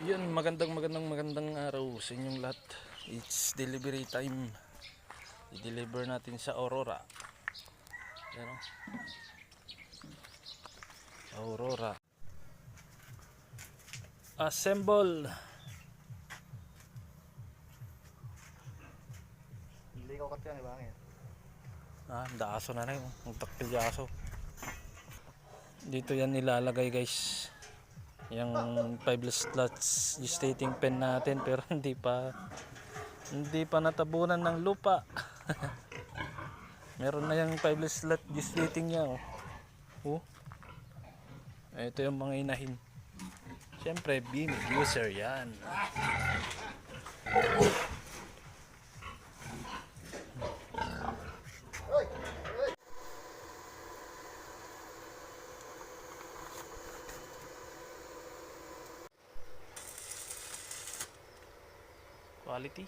Yun, magandang araw sa inyong lahat. It's delivery time. I-deliver natin sa Aurora. Yan o. Aurora. Assemble. Hindi ko kat yan, iba ngayon. Daaso na rin. Magtakpilyaso. Dito yan nilalagay guys. Yung fiberglass slots gestating pen natin, pero hindi pa natabunan ng lupa. Meron na yung fiberglass slot gestating niya. Oh. Ito yung mga inahin. Siyempre beam user yan. Quality.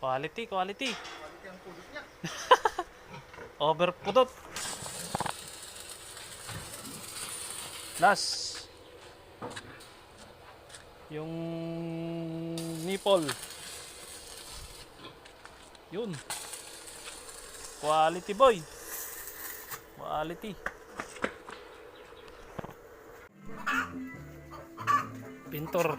Quality ang pulot niya. Overpudot. Last. Yung nipple. Yun. Quality boy. Quality. Pintor.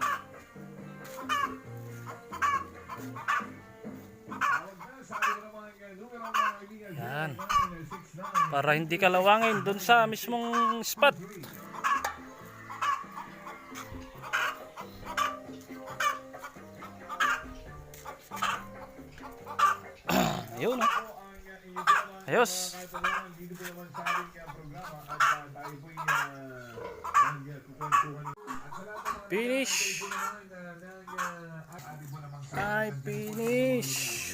Yan. Para hindi ka lawangin doon sa mismong spot. Ayun. Ayos. Finish. Ay, finish.